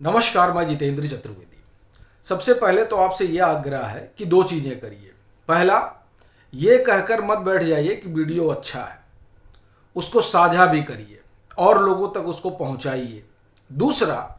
नमस्कार, मैं जितेंद्र चतुर्वेदी। सबसे पहले तो आपसे यह आग्रह है कि दो चीज़ें करिए। पहला, ये कहकर मत बैठ जाइए कि वीडियो अच्छा है, उसको साझा भी करिए और लोगों तक उसको पहुंचाइए। दूसरा,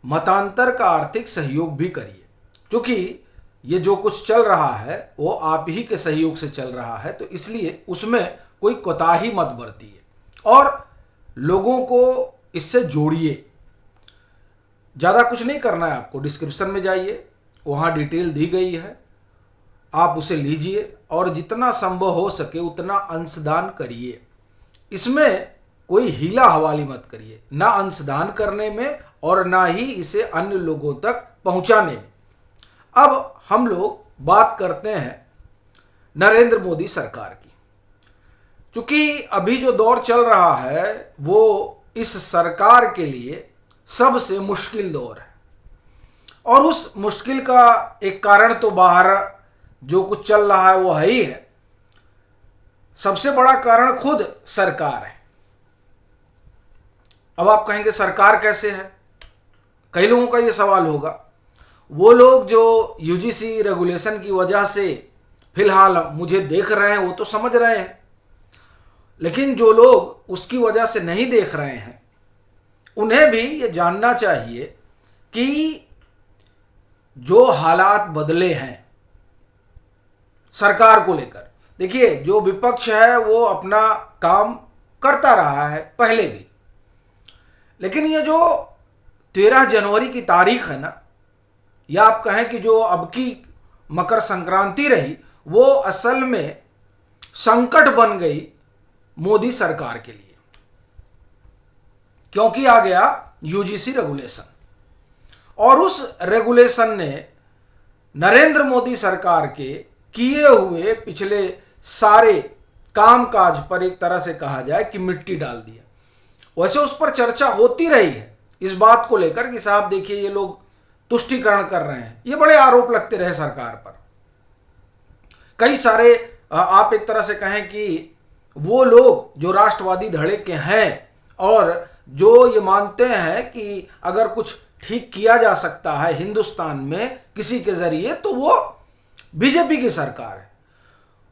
मतांतर का आर्थिक सहयोग भी करिए, क्योंकि ये जो कुछ चल रहा है वो आप ही के सहयोग से चल रहा है, तो इसलिए उसमें कोई कोताही मत बरतिए और लोगों को इससे जोड़िए। ज़्यादा कुछ नहीं करना है आपको। डिस्क्रिप्शन में जाइए, वहाँ डिटेल दी गई है, आप उसे लीजिए और जितना संभव हो सके उतना अंशदान करिए। इसमें कोई हीला हवाली मत करिए, ना अंशदान करने में और ना ही इसे अन्य लोगों तक पहुंचाने में। अब हम लोग बात करते हैं नरेंद्र मोदी सरकार की। चूंकि अभी जो दौर चल रहा है वो इस सरकार के लिए सबसे मुश्किल दौर है, और उस मुश्किल का एक कारण तो बाहर जो कुछ चल रहा है वो है ही है। सबसे बड़ा कारण खुद सरकार है। अब आप कहेंगे सरकार कैसे है? कई लोगों का ये सवाल होगा। वो लोग जो यूजीसी रेगुलेशन की वजह से फिलहाल मुझे देख रहे हैं वो तो समझ रहे हैं, लेकिन जो लोग उसकी वजह से नहीं देख रहे हैं उन्हें भी ये जानना चाहिए कि जो हालात बदले हैं सरकार को लेकर। देखिए, जो विपक्ष है वो अपना काम करता रहा है पहले भी, लेकिन ये जो 13 जनवरी की तारीख है ना, या आप कहें कि जो अब की मकर संक्रांति रही, वो असल में संकट बन गई मोदी सरकार के लिए, क्योंकि आ गया यूजीसी रेगुलेशन और उस रेगुलेशन ने नरेंद्र मोदी सरकार के किए हुए पिछले सारे कामकाज पर एक तरह से कहा जाए कि मिट्टी डाल दिया। वैसे उस पर चर्चा होती रही है इस बात को लेकर कि साहब देखिए ये लोग तुष्टीकरण कर रहे हैं। ये बड़े आरोप लगते रहे सरकार पर, कई सारे। आप एक तरह से कहें कि वो लोग जो राष्ट्रवादी धड़े के हैं और जो ये मानते हैं कि अगर कुछ ठीक किया जा सकता है हिंदुस्तान में किसी के जरिए तो वो बीजेपी की सरकार है,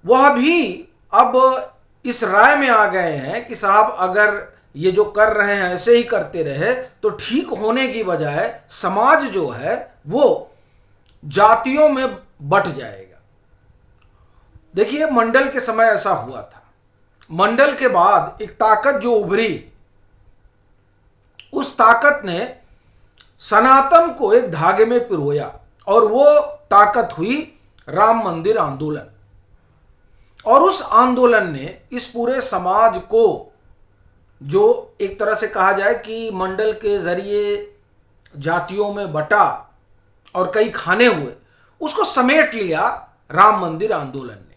वह भी अब इस राय में आ गए हैं कि साहब अगर ये जो कर रहे हैं ऐसे ही करते रहे तो ठीक होने की बजाय समाज जो है वो जातियों में बंट जाएगा। देखिए, मंडल के समय ऐसा हुआ था। मंडल के बाद एक ताकत जो उभरी, उस ताकत ने सनातन को एक धागे में पिरोया और वो ताकत हुई राम मंदिर आंदोलन। और उस आंदोलन ने इस पूरे समाज को, जो एक तरह से कहा जाए कि मंडल के जरिए जातियों में बटा और कई खाने हुए, उसको समेट लिया राम मंदिर आंदोलन ने।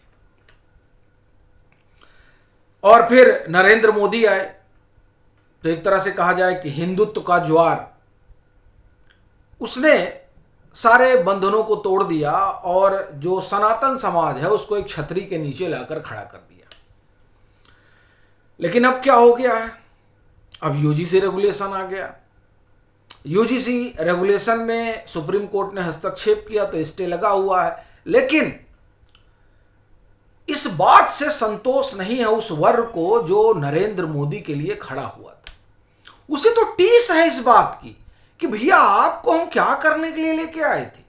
और फिर नरेंद्र मोदी आए, तो एक तरह से कहा जाए कि हिंदुत्व का ज्वार, उसने सारे बंधनों को तोड़ दिया और जो सनातन समाज है उसको एक छतरी के नीचे लाकर खड़ा कर दिया। लेकिन अब क्या हो गया है? अब यूजीसी रेगुलेशन आ गया। यूजीसी रेगुलेशन में सुप्रीम कोर्ट ने हस्तक्षेप किया तो स्टे लगा हुआ है, लेकिन इस बात से संतोष नहीं है उस वर्ग को जो नरेंद्र मोदी के लिए खड़ा हुआ था। उसे तो टीस है इस बात की कि भैया आपको हम क्या करने के लिए लेके आए थे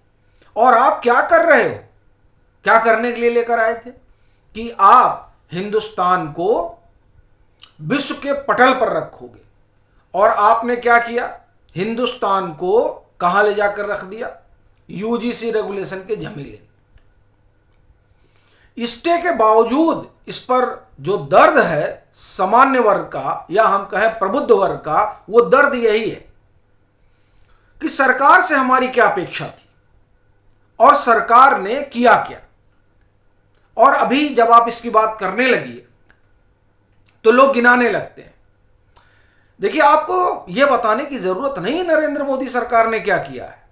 और आप क्या कर रहे हो। क्या करने के लिए लेकर आए थे कि आप हिंदुस्तान को विश्व के पटल पर रखोगे, और आपने क्या किया? हिंदुस्तान को कहां ले जाकर रख दिया? यूजीसी रेगुलेशन के झमेले। स्टे के बावजूद इस पर जो दर्द है सामान्य वर्ग का, या हम कहें प्रबुद्ध वर्ग का, वो दर्द यही है कि सरकार से हमारी क्या अपेक्षा थी और सरकार ने किया क्या। और अभी जब आप इसकी बात करने लगी तो लोग गिनाने लगते हैं। देखिए, आपको यह बताने की जरूरत नहीं नरेंद्र मोदी सरकार ने क्या किया है।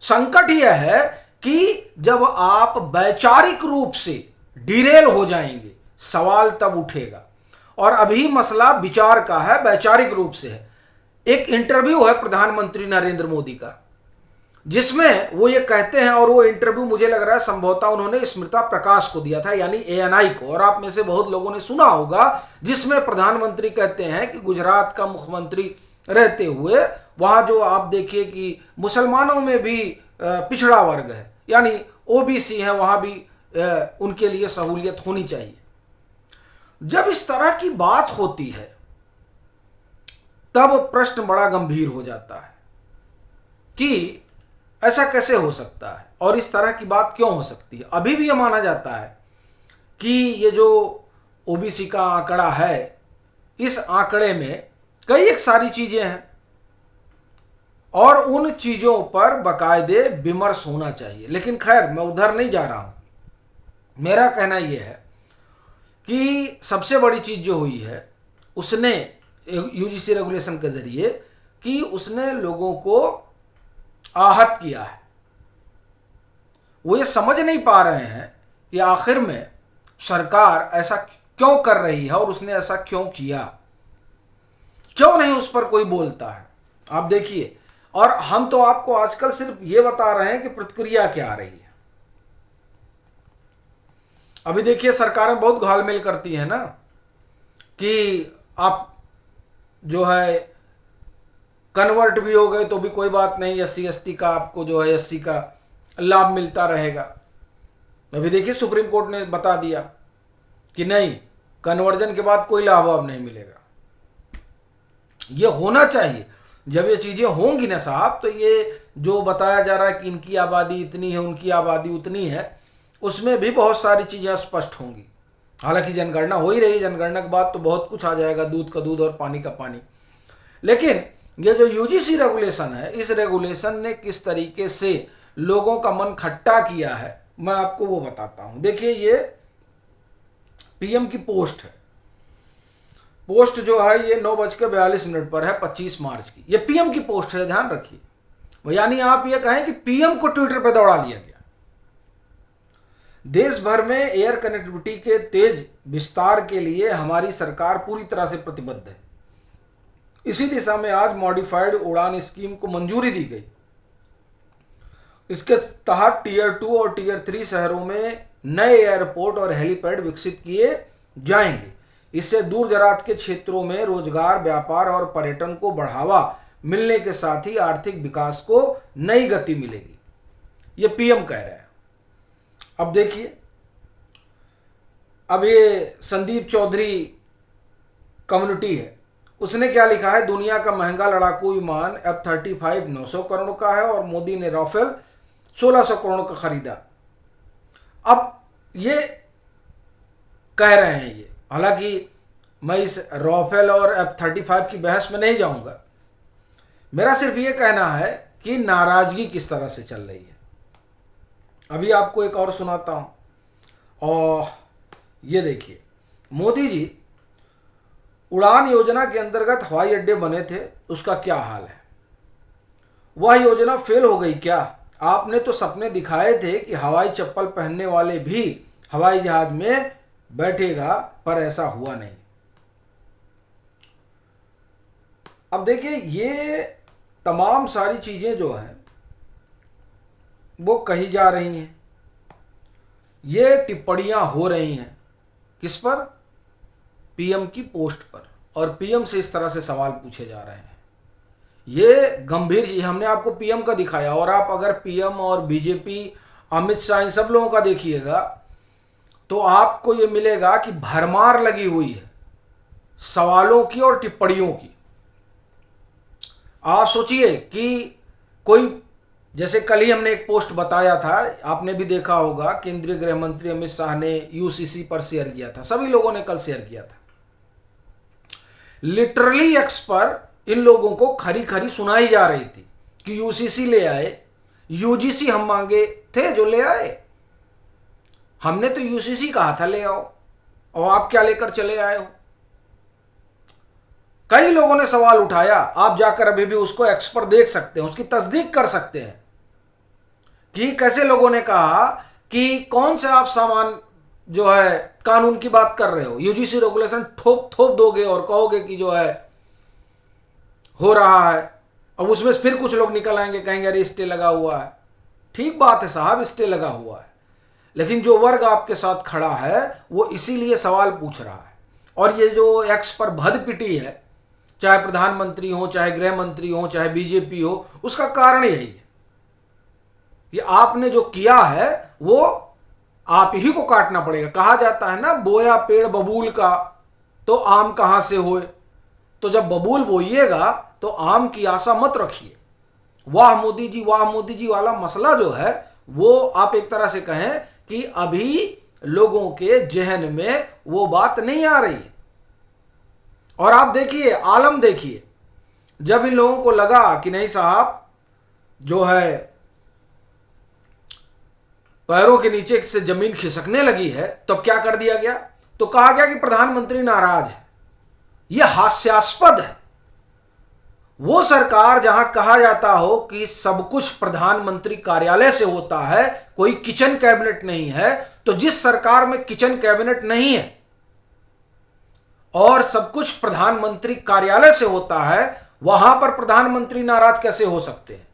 संकट यह है कि जब आप वैचारिक रूप से डिरेल हो जाएंगे सवाल तब उठेगा, और अभी मसला विचार का है, वैचारिक रूप से है। एक इंटरव्यू है प्रधानमंत्री नरेंद्र मोदी का, जिसमें वो ये कहते हैं, और वो इंटरव्यू मुझे लग रहा है संभवतः उन्होंने स्मृता प्रकाश को दिया था, यानी एएनआई को, और आप में से बहुत लोगों ने सुना होगा, जिसमें प्रधानमंत्री कहते हैं कि गुजरात का मुख्यमंत्री रहते हुए वहां जो आप देखिए कि मुसलमानों में भी पिछड़ा वर्ग है, यानी ओबीसी है, वहां भी उनके लिए सहूलियत होनी चाहिए। जब इस तरह की बात होती है तब प्रश्न बड़ा गंभीर हो जाता है कि ऐसा कैसे हो सकता है और इस तरह की बात क्यों हो सकती है। अभी भी यह माना जाता है कि ये जो ओबीसी का आंकड़ा है, इस आंकड़े में कई एक सारी चीजें हैं और उन चीजों पर बाकायदे विमर्श होना चाहिए। लेकिन खैर, मैं उधर नहीं जा रहा हूं। मेरा कहना यह है कि सबसे बड़ी चीज जो हुई है, उसने यूजीसी रेगुलेशन के जरिए कि उसने लोगों को आहत किया है। वो ये समझ नहीं पा रहे हैं कि आखिर में सरकार ऐसा क्यों कर रही है और उसने ऐसा क्यों किया, क्यों नहीं उस पर कोई बोलता है। आप देखिए, और हम तो आपको आजकल सिर्फ ये बता रहे हैं कि प्रतिक्रिया क्या आ रही है। अभी देखिए, सरकारें बहुत घालमेल करती हैं ना कि आप जो है कन्वर्ट भी हो गए तो भी कोई बात नहीं, एससी एसटी का आपको जो है एससी का लाभ मिलता रहेगा। अभी देखिए, सुप्रीम कोर्ट ने बता दिया कि नहीं, कन्वर्जन के बाद कोई लाभ अब नहीं मिलेगा। ये होना चाहिए। जब ये चीजें होंगी ना साहब, तो ये जो बताया जा रहा है कि इनकी आबादी इतनी है, उनकी आबादी उतनी है, उसमें भी बहुत सारी चीजें स्पष्ट होंगी। हालांकि जनगणना हो ही रही है, जनगणना के बाद तो बहुत कुछ आ जाएगा, दूध का दूध और पानी का पानी। लेकिन ये जो यूजीसी रेगुलेशन है, इस रेगुलेशन ने किस तरीके से लोगों का मन खट्टा किया है, मैं आपको वो बताता हूं। देखिए, ये पीएम की पोस्ट है। पोस्ट जो है ये 9:42 पर है, 25 मार्च की। ये पीएम की पोस्ट है, ध्यान रखिए। यानी आप ये कहें कि पीएम को ट्विटर पर दौड़ा लिया गया। देश भर में एयर कनेक्टिविटी के तेज विस्तार के लिए हमारी सरकार पूरी तरह से प्रतिबद्ध है। इसी दिशा में आज मॉडिफाइड उड़ान स्कीम को मंजूरी दी गई। इसके तहत टीयर 2 और टीयर 3 शहरों में नए एयरपोर्ट और हेलीपैड विकसित किए जाएंगे। इससे दूर दराज के क्षेत्रों में रोजगार, व्यापार और पर्यटन को बढ़ावा मिलने के साथ ही आर्थिक विकास को नई गति मिलेगी, ये पीएम कह रहे हैं। अब देखिए, अब ये संदीप चौधरी कम्युनिटी है, उसने क्या लिखा है, दुनिया का महंगा लड़ाकू विमान F-35 900 करोड़ का है और मोदी ने राफेल 1600 करोड़ का खरीदा। अब ये कह रहे हैं ये, हालांकि मैं इस राफेल और F-35 की बहस में नहीं जाऊंगा। मेरा सिर्फ ये कहना है कि नाराजगी किस तरह से चल रही है। अभी आपको एक और सुनाता हूं, और ये देखिए, मोदी जी उड़ान योजना के अंतर्गत हवाई अड्डे बने थे, उसका क्या हाल है? वह योजना फेल हो गई क्या? आपने तो सपने दिखाए थे कि हवाई चप्पल पहनने वाले भी हवाई जहाज में बैठेगा, पर ऐसा हुआ नहीं। अब देखिए, ये तमाम सारी चीजें जो हैं वो कही जा रही हैं, ये टिप्पणियां हो रही हैं किस पर? पीएम की पोस्ट पर, और पीएम से इस तरह से सवाल पूछे जा रहे हैं। ये गंभीर चीज। हमने आपको पीएम का दिखाया, और आप अगर पीएम और बीजेपी, अमित शाह, इन सब लोगों का देखिएगा तो आपको ये मिलेगा कि भरमार लगी हुई है सवालों की और टिप्पणियों की। आप सोचिए कि कोई, जैसे कल ही हमने एक पोस्ट बताया था, आपने भी देखा होगा, केंद्रीय गृह मंत्री अमित शाह ने यूसीसी पर शेयर किया था, सभी लोगों ने कल शेयर किया था। लिटरली एक्स पर इन लोगों को खरी खरी सुनाई जा रही थी कि यूसीसी ले आए, यूजीसी हम मांगे थे जो ले आए, हमने तो यूसीसी कहा था ले आओ, और आप क्या लेकर चले आए हो? कई लोगों ने सवाल उठाया। आप जाकर अभी भी उसको एक्स पर देख सकते हैं, उसकी तस्दीक कर सकते हैं कि कैसे लोगों ने कहा कि कौन से आप सामान जो है कानून की बात कर रहे हो, यूजीसी रेगुलेशन थोप दोगे और कहोगे कि जो है हो रहा है। अब उसमें फिर कुछ लोग निकल आएंगे, कहेंगे अरे स्टे लगा हुआ है। ठीक बात है साहब, स्टे लगा हुआ है, लेकिन जो वर्ग आपके साथ खड़ा है वो इसीलिए सवाल पूछ रहा है। और ये जो एक्स पर भद पिटी है, चाहे प्रधानमंत्री हो, चाहे गृह मंत्री हो, चाहे बीजेपी हो, उसका कारण यही है। ये आपने जो किया है वो आप ही को काटना पड़ेगा। कहा जाता है ना, बोया पेड़ बबूल का तो आम कहां से होए। तो जब बबूल बोइएगा तो आम की आशा मत रखिए। वाह मोदी जी, वाह मोदी जी वाला मसला जो है वो आप एक तरह से कहें कि अभी लोगों के जहन में वो बात नहीं आ रही। और आप देखिए, आलम देखिए, जब इन लोगों को लगा कि नहीं साहब जो है पैरों के नीचे से जमीन खिसकने लगी है, तब क्या कर दिया गया? तो कहा गया कि प्रधानमंत्री नाराज है। यह हास्यास्पद है। वो सरकार जहां कहा जाता हो कि सब कुछ प्रधानमंत्री कार्यालय से होता है, कोई किचन कैबिनेट नहीं है, तो जिस सरकार में किचन कैबिनेट नहीं है और सब कुछ प्रधानमंत्री कार्यालय से होता है, वहां पर प्रधानमंत्री नाराज कैसे हो सकते हैं?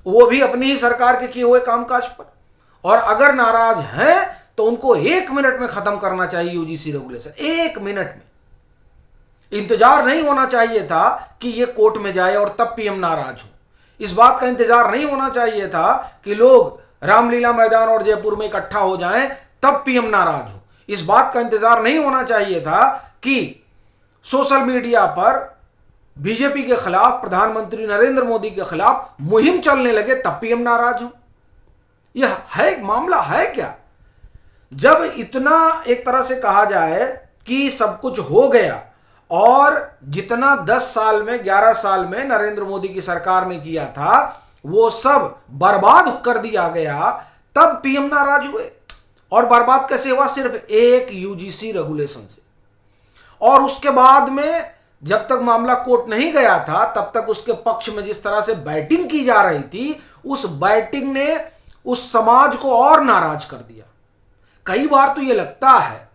वो भी अपनी ही सरकार के किए हुए कामकाज पर। और अगर नाराज हैं तो उनको 1 मिनट में खत्म करना चाहिए यूजीसी रेगुलेशन, 1 मिनट में। इंतजार नहीं होना चाहिए था कि ये कोर्ट में जाए और तब पीएम नाराज हो। इस बात का इंतजार नहीं होना चाहिए था कि लोग रामलीला मैदान और जयपुर में इकट्ठा हो जाएं तब पीएम नाराज हो। इस बात का इंतजार नहीं होना चाहिए था कि सोशल मीडिया पर बीजेपी के खिलाफ, प्रधानमंत्री नरेंद्र मोदी के खिलाफ मुहिम चलने लगे तब पीएम नाराज हो। यह है मामला है क्या? जब इतना एक तरह से कहा जाए कि सब कुछ हो गया और जितना 10 साल में, 11 साल में नरेंद्र मोदी की सरकार ने किया था वो सब बर्बाद कर दिया गया, तब पीएम नाराज हुए। और बर्बाद कैसे हुआ? सिर्फ एक यूजीसी रेगुलेशन से। और उसके बाद में जब तक मामला कोर्ट नहीं गया था तब तक उसके पक्ष में जिस तरह से बैटिंग की जा रही थी, उस बैटिंग ने उस समाज को और नाराज कर दिया। कई बार तो ये लगता है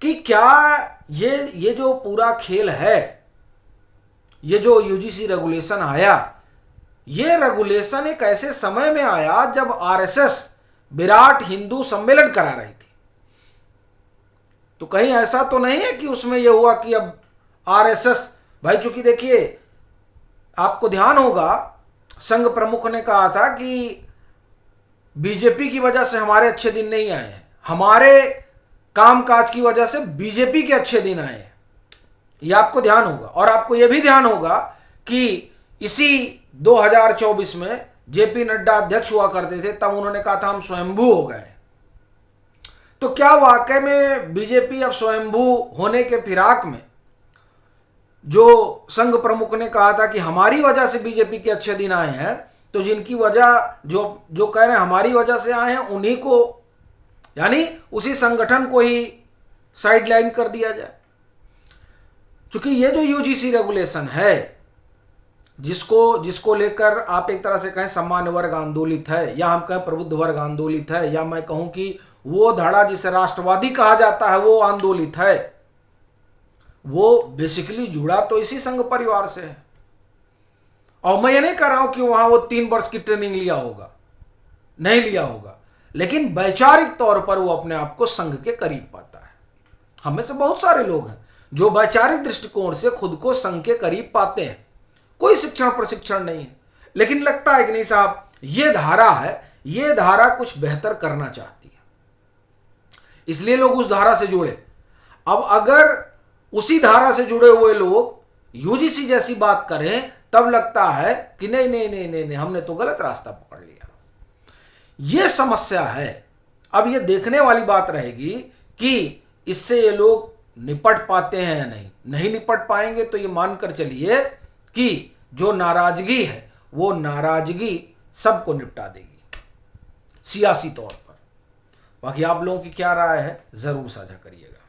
कि क्या ये जो पूरा खेल है, ये जो यूजीसी रेगुलेशन आया, ये रेगुलेशन एक ऐसे समय में आया जब आरएसएस विराट हिंदू सम्मेलन करा रही थी। तो कहीं ऐसा तो नहीं है कि उसमें यह हुआ कि अब आरएसएस, भाई चूंकि देखिए आपको ध्यान होगा संघ प्रमुख ने कहा था कि बीजेपी की वजह से हमारे अच्छे दिन नहीं आए हैं, हमारे कामकाज की वजह से बीजेपी के अच्छे दिन आए हैं। यह आपको ध्यान होगा। और आपको यह भी ध्यान होगा कि इसी 2024 में जेपी नड्डा अध्यक्ष हुआ करते थे, तब उन्होंने कहा था हम स्वयंभू हो गए। तो क्या वाकई में बीजेपी अब स्वयंभू होने के फिराक में, जो संघ प्रमुख ने कहा था कि हमारी वजह से बीजेपी के अच्छे दिन आए हैं, तो जिनकी वजह जो कह रहे हैं हमारी वजह से आए हैं, उन्हीं को, यानी उसी संगठन को ही साइडलाइन कर दिया जाए। क्योंकि ये जो यूजीसी रेगुलेशन है, जिसको लेकर आप एक तरह से कहें सामान्य वर्ग आंदोलित है, या हम कहें प्रबुद्ध वर्ग आंदोलित है, या मैं कहूं कि वो धड़ा जिसे राष्ट्रवादी कहा जाता है वो आंदोलित है, वो बेसिकली जुड़ा तो इसी संघ परिवार से है। और मैं ये नहीं कह रहा हूं कि वहां वो 3 वर्ष की ट्रेनिंग लिया होगा, नहीं लिया होगा, लेकिन वैचारिक तौर पर वो अपने आप को संघ के करीब पाता है। हमें से बहुत सारे लोग हैं जो वैचारिक दृष्टिकोण से खुद को संघ के करीब पाते हैं। कोई शिक्षण प्रशिक्षण नहीं है, लेकिन लगता है कि नहीं साहब ये धारा है, ये धारा कुछ बेहतर करना चाहती है, इसलिए लोग उस धारा से जुड़े। अब अगर उसी धारा से जुड़े हुए लोग यूजीसी जैसी बात करें तब लगता है कि नहीं नहीं नहीं नहीं, नहीं हमने तो गलत रास्ता पकड़ लिया। यह समस्या है। अब यह देखने वाली बात रहेगी कि इससे ये लोग निपट पाते हैं या नहीं निपट पाएंगे तो ये मानकर चलिए कि जो नाराजगी है वो नाराजगी सबको निपटा देगी सियासी तौर पर। बाकी आप लोगों की क्या राय है जरूर साझा करिएगा।